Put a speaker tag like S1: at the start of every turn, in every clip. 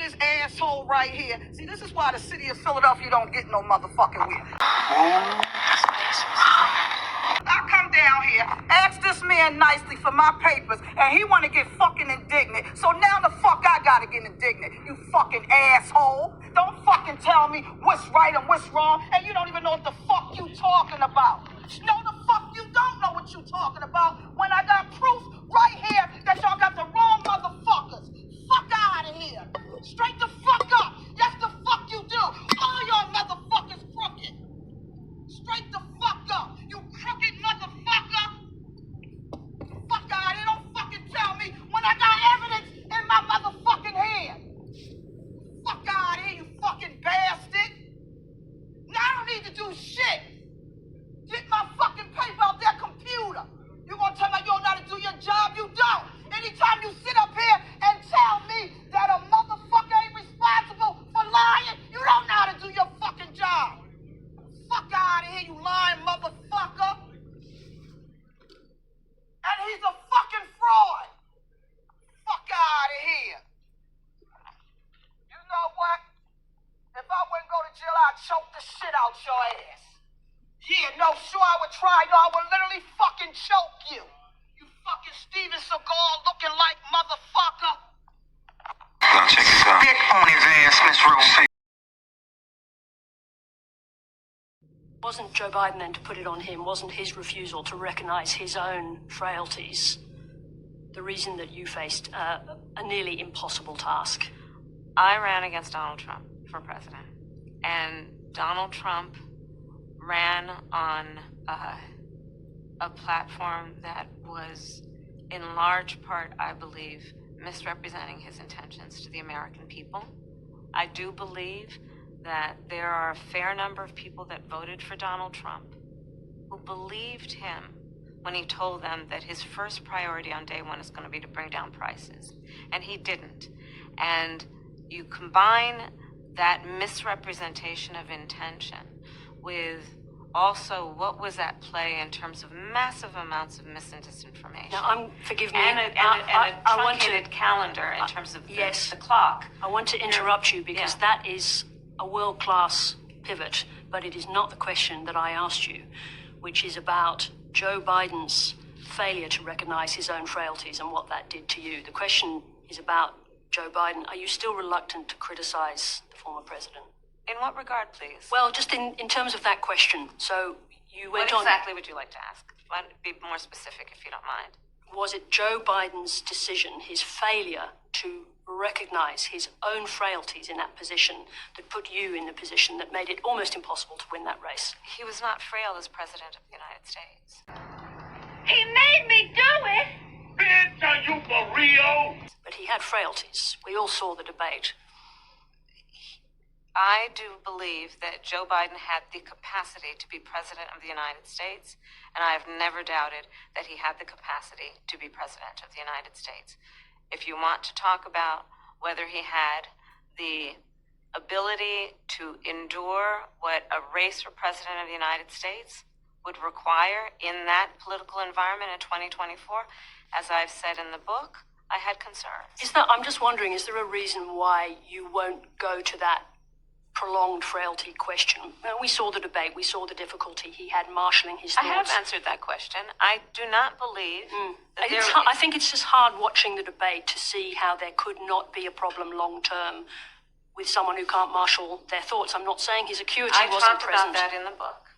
S1: this asshole right here. See, this is why the city of Philadelphia don't get no motherfucking wheel. I come down here, ask this man nicely for my papers, and he want to get fucking indignant. So now the fuck I gotta get indignant, you fucking asshole. Don't fucking tell me what's right and what's wrong, and you don't even know what the fuck you talking about. No, the fuck you don't know what you talking about when I got proof right here that y'all got the wrong motherfuckers. Fuck out of here. Straight the fuck up. Yes, the fuck you do. All y'all motherfuckers crooked. Straight the fuck up. You crooked motherfucker. Fuck out of here. Don't fucking tell me when I got evidence in my motherfucking hand. Fuck out of here, you fucking bastard. Now I don't need to do shit. Get my fucking paper out that computer. You gonna tell me you don't know how to do your job? You don't. Anytime you sit up here and tell me that a motherfucker ain't responsible for lying, you don't know how to do your fucking job. Fuck out of here, you lying motherfucker. And he's a fucking fraud. Fuck out of here. You know what? If I wouldn't go to jail, I'd choke the shit out your ass. Yeah, no, sure I would try. No, I would literally fucking choke you. You fucking Steven Seagal looking like motherfucker.
S2: Now check this out. Dick on his ass, Miss Rose.
S3: Wasn't Joe Biden, and to put it on him, wasn't his refusal to recognize his own frailties the reason that you faced a nearly impossible task?
S4: I ran against Donald Trump for president, and Donald Trump ran on a platform that was, in large part, I believe, misrepresenting his intentions to the American people. I do believe that there are a fair number of people that voted for Donald Trump who believed him when he told them that his first priority on day one is going to be to bring down prices, and he didn't. And you combine that misrepresentation of intention with also what was at play in terms of massive amounts of mis and disinformation.
S3: Now, forgive me.
S4: And a truncated calendar in terms of the clock.
S3: I want to interrupt you because that is a world-class pivot, but it is not the question that I asked you, which is about Joe Biden's failure to recognize his own frailties and what that did to you. The question is about Joe Biden. Are you still reluctant to criticize the former president?
S4: In what regard, please?
S3: Well, just in terms of that question. So you went
S4: on... What exactly would you like to ask? Be more specific, if you don't mind.
S3: Was it Joe Biden's decision, his failure to recognize his own frailties in that position, that put you in the position that made it almost impossible to win that race?
S4: He was not frail as president of the United States.
S5: He made me do it!
S6: Bitch, are you for real?
S3: But he had frailties. We all saw the debate.
S4: I do believe that Joe Biden had the capacity to be president of the United States, and I have never doubted that he had the capacity to be president of the United States. If you want to talk about whether he had the ability to endure what a race for president of the United States would require in that political environment in 2024, as I've said in the book, I had concerns.
S3: I'm just wondering, is there a reason why you won't go to that prolonged frailty question? We saw the debate, we saw the difficulty he had marshalling his thoughts.
S4: I have answered that question. I do not believe that
S3: I think it's just hard watching the debate to see how there could not be a problem long term with someone who can't marshal their thoughts. I'm not saying his acuity wasn't present.
S4: I talked about that in the book.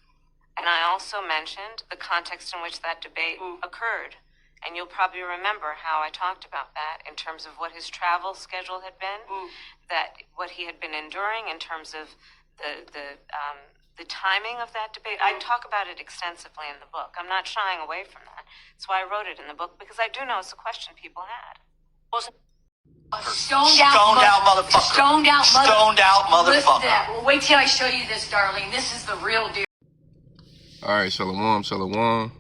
S4: And I also mentioned the context in which that debate occurred. And you'll probably remember how I talked about that in terms of what his travel schedule had been, that what he had been enduring in terms of the timing of that debate. I talk about it extensively in the book. I'm not shying away from that. That's why I wrote it in the book, because I do know it's a question people had.
S3: Wasn't
S5: Stoned out motherfucker.
S1: Stoned out motherfucker.
S5: Listen to that. Well, wait till I show you this, darling. This is the real deal.
S7: All right, shalom, shalom.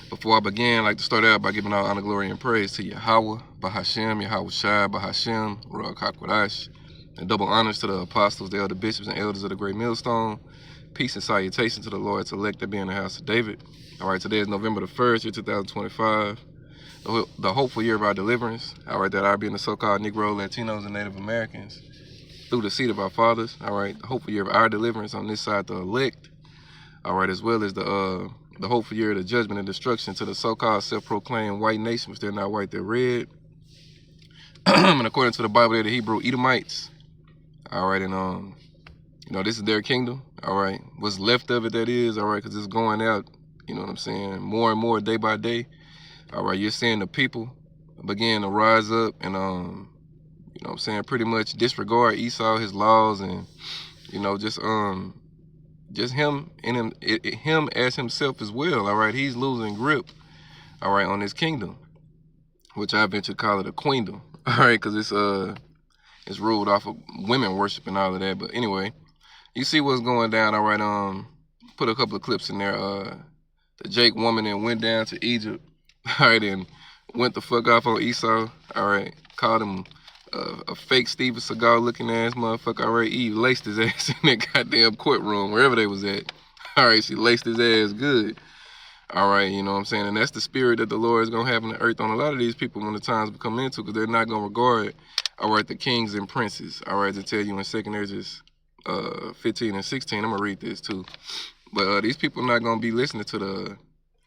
S7: Before I begin, I'd like to start out by giving all honor, glory, and praise to Yahweh, Bahashem, Yahweh Shai, Bahashem, Ruach HaKodesh, and double honors to the apostles, the elder bishops, and elders of the Great Millstone. Peace and salutation to the Lord's elect that be in the house of David. All right, today is November the 1st, year 2025. the hopeful year of our deliverance, all right, that our being the so-called Negro, Latinos, and Native Americans, through the seed of our fathers, all right, the hopeful year of our deliverance on this side, the elect, all right, as well as the hopeful year of the judgment and destruction to the so-called self-proclaimed white nation, which they're not white, they're red. And according to the Bible, they're the Hebrew Edomites, all right, and this is their kingdom, all right, what's left of it, that is, all right, because it's going out, you know what I'm saying, more and more day by day, all right. You're seeing the people begin to rise up and, you know what I'm saying, pretty much disregard Esau, his laws, and, just him and him as himself as well, all right. He's losing grip, all right, on his kingdom, which I venture to call it a queendom, all right, because it's ruled off of women worship and all of that. But anyway, you see what's going down, all right. Put a couple of clips in there. The Jake woman that went down to Egypt, all right, and went the fuck off on Esau, all right. Called him a fake Steven Seagal looking ass motherfucker, all right. Eve laced his ass in that goddamn courtroom, wherever they was at, all right. She laced his ass good, all right, you know what I'm saying. And that's the spirit that the Lord is going to have in the earth on a lot of these people when the times come into, because they're not going to regard, all right, the kings and princes, all right, to tell you in 2 Ezra 15 and 16. I'm going to read this too. But these people are not going to be listening to the,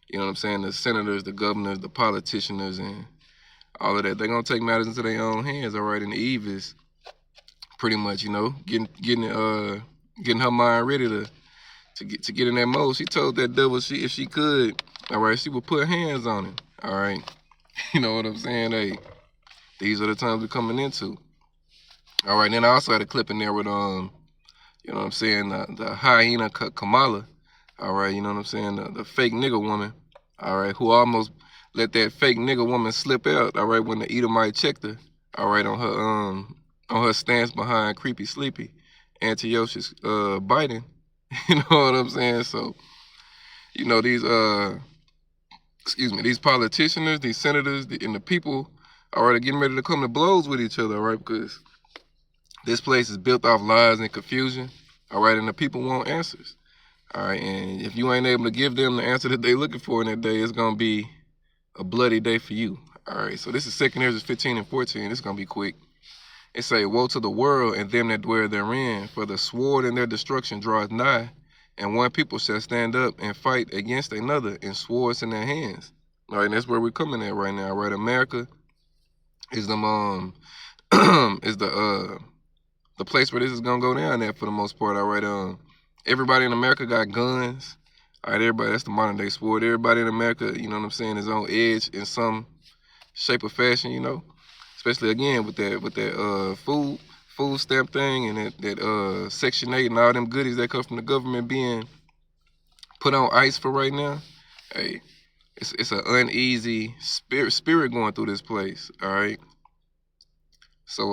S7: you know what I'm saying, the senators, the governors, the politicians, and all of that. They're going to take matters into their own hands, all right. And Eve is pretty much, getting her mind ready to get in that mode. She told that devil if she could, all right, she would put hands on him, all right. You know what I'm saying? Hey, these are the times we're coming into. All right, and then I also had a clip in there with, you know what I'm saying, the hyena Kamala, all right, you know what I'm saying, the fake nigger woman, all right, who almost let that fake nigger woman slip out, all right, when the Edomite checked her, all right, on her stance behind Creepy Sleepy, Antiochus Biden, you know what I'm saying? So, these politicians, these senators, and the people, all right, are getting ready to come to blows with each other, all right, because this place is built off lies and confusion, all right, and the people want answers, all right, and if you ain't able to give them the answer that they're looking for in that day, it's going to be a bloody day for you, all right. So this is 2 Ezra 15 and 14. It's going to be quick. It say, woe to the world and them that dwell therein, for the sword and their destruction draweth nigh, and one people shall stand up and fight against another, and swords in their hands. All right, and that's where we're coming at right now, right? America is the is the place where this is gonna go down at for the most part. All right, everybody in America got guns. All right, everybody, that's the modern day sport. Everybody in America, you know what I'm saying, is on edge in some shape or fashion, especially again with that food stamp thing and that Section 8 and all them goodies that come from the government being put on ice for right now. Hey, it's an uneasy spirit going through this place, all right? So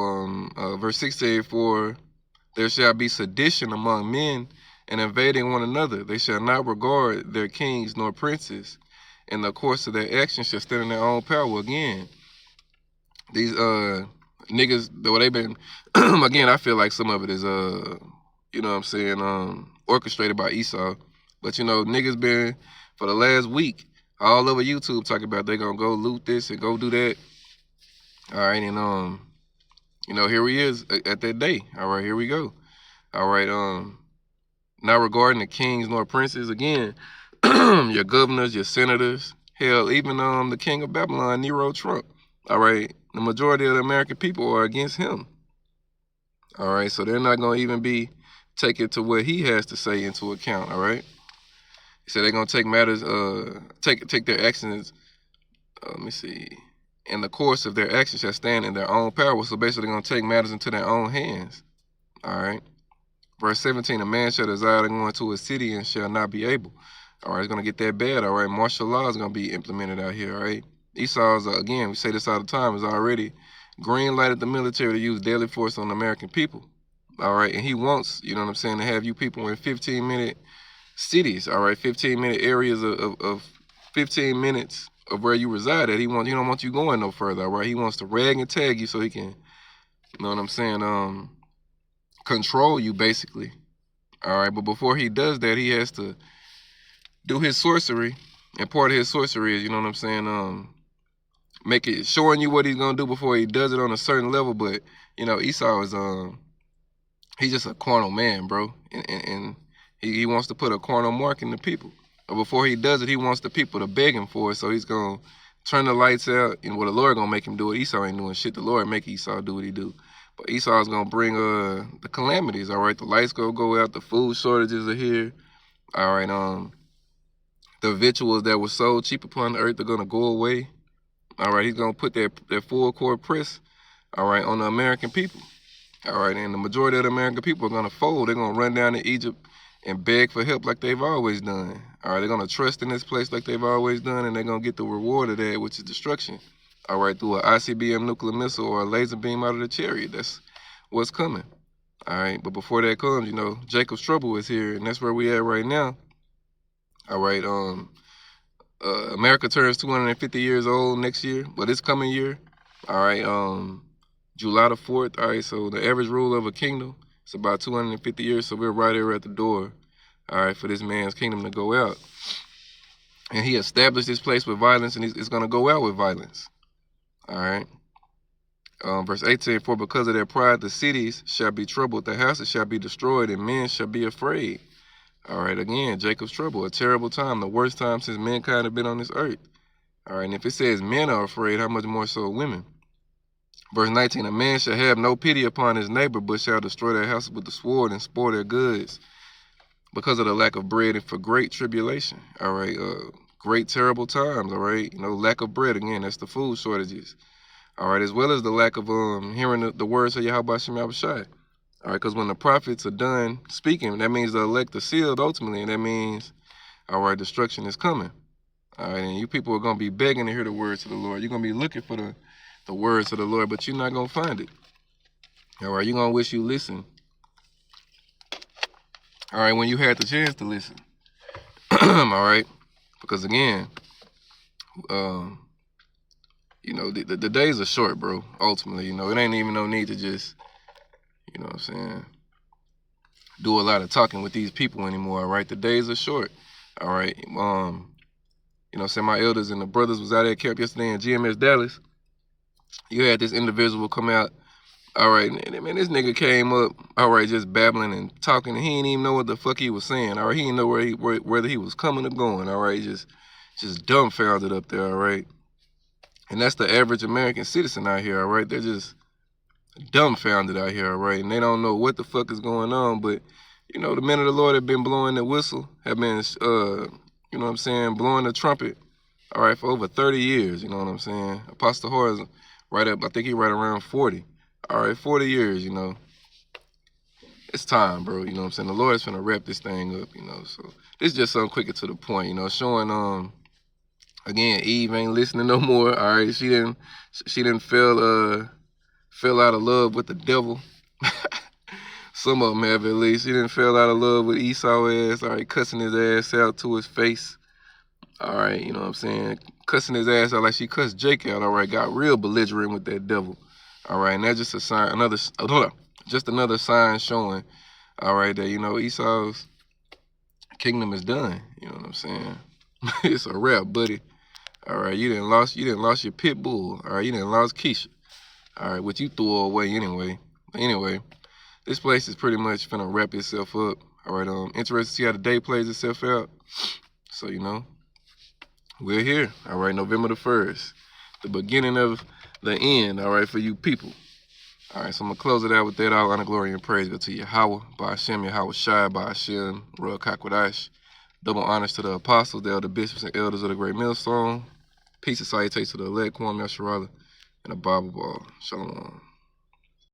S7: verse 6 says, for there shall be sedition among men and invading one another. They shall not regard their kings nor princes, and the course of their actions shall stand in their own power. Again, these niggas, though they've been, again, I feel like some of it is, you know what I'm saying, orchestrated by Esau. But, niggas been, for the last week, all over YouTube talking about they gonna go loot this and go do that. All right, and, here he is at that day. All right, here we go. All right, not regarding the kings nor princes, again, your governors, your senators, hell, even the king of Babylon, Nero Trump. All right, the majority of the American people are against him. All right, so they're not going to even be taking to what he has to say into account. All right, he said they're going to take matters, take their actions. Let me see. In the course of their actions shall stand in their own power. So basically, they're going to take matters into their own hands. All right. Verse 17, a man shall desire to go into a city and shall not be able. All right, it's going to get that bad. All right, martial law is going to be implemented out here. All right. Esau's, again, we say this all the time, is already green lighted the military to use deadly force on the American people. All right, and he wants, you know what I'm saying, to have you people in 15-minute cities. All right, 15-minute areas of 15 minutes of where you reside at. He don't want you going no further. All right, he wants to rag and tag you so he can, you know what I'm saying, control you basically. All right, but before he does that, he has to do his sorcery, and part of his sorcery is, you know what I'm saying, make it showing you what he's gonna do before he does it on a certain level. But you know, Esau is he's just a carnal man, bro, and he wants to put a carnal mark in the people. But before he does it, he wants the people to beg him for it. So he's gonna turn the lights out, and the Lord gonna make him do it. Esau ain't doing shit. The Lord make Esau do what he do. But Esau's gonna bring the calamities. All right, the lights gonna go out. The food shortages are here. All right, the victuals that were sold cheap upon the earth are gonna go away. All right, he's gonna put that full court press, all right, on the American people. All right, and the majority of the American people are gonna fold. They're gonna run down to Egypt and beg for help like they've always done. All right, they're gonna trust in this place like they've always done, and they're gonna get the reward of that, which is destruction. All right, through an ICBM nuclear missile or a laser beam out of the chariot. That's what's coming. All right, but before that comes, you know, Jacob's trouble is here, and that's where we at right now. All right, America turns 250 years old next year, but this coming year. All right, July the 4th. All right, so the average rule of a kingdom is about 250 years, so we're right here at the door. All right, for this man's kingdom to go out. And he established this place with violence, and it's going to go out with violence. All right. Verse 18, for because of their pride, the cities shall be troubled, the houses shall be destroyed, and men shall be afraid. All right, again, Jacob's trouble, a terrible time, the worst time since mankind have been on this earth. All right, and if it says men are afraid, how much more so women? Verse 19, a man shall have no pity upon his neighbor, but shall destroy their house with the sword and spoil their goods because of the lack of bread and for great tribulation. All right, great terrible times, all right? You know, lack of bread, again, that's the food shortages. All right, as well as the lack of hearing the words of Yahweh Shem Yahushai. All right, because when the prophets are done speaking, that means the elect are sealed ultimately, and that means, all right, destruction is coming. All right, and you people are going to be begging to hear the words of the Lord. You're going to be looking for the words of the Lord, but you're not going to find it. All right, you're going to wish you listened. All right, when you had the chance to listen. All right, because again, you know, the days are short, bro, ultimately. You know, it ain't even no need to just, you know what I'm saying, do a lot of talking with these people anymore, all right? The days are short, all right? You know, say my elders and the brothers was out at camp yesterday in GMS Dallas. You had this individual come out, all right, and man, this nigga came up, all right, just babbling and talking, and he didn't even know what the fuck he was saying, all right? He didn't know whether he was coming or going, all right? Just dumbfounded up there, all right? And that's the average American citizen out here, all right? They're just dumbfounded out here, all right? And they don't know what the fuck is going on, but, you know, the men of the Lord have been blowing the whistle, have been, you know what I'm saying, blowing the trumpet, all right, for over 30 years, you know what I'm saying? Apostle Horace, right up, I think he right around 40. All right, 40 years, you know. It's time, bro, you know what I'm saying? The Lord's finna wrap this thing up, you know, so this is just something quicker to the point, you know, showing, again, Eve ain't listening no more, all right? She didn't fell out of love with the devil. Some of them have, at least. She didn't fell out of love with Esau ass, all right, cussing his ass out to his face. All right, you know what I'm saying? Cussing his ass out like she cussed Jake out, all right, got real belligerent with that devil. All right, and that's just a sign, just another sign showing, all right, that, you know, Esau's kingdom is done. You know what I'm saying? It's a wrap, buddy. All right, you didn't lost your pit bull. All right, you didn't lost Keisha. All right, which you threw away anyway. But anyway, this place is pretty much finna wrap itself up. All right, interested to see how the day plays itself out. So, you know, we're here. All right, November the 1st, the beginning of the end, all right, for you people. All right, so I'm going to close it out with that. All honor, glory, and praise go to Yahweh, Ba'ashem, Yahweh Shai, Ba'ashem, Ruach HaKodesh. Double honors to the apostles, the elder bishops, and elders of the great millstone. Peace and salutations to the elect, Kwame Yasharala, and the Bible Ball. Shalom.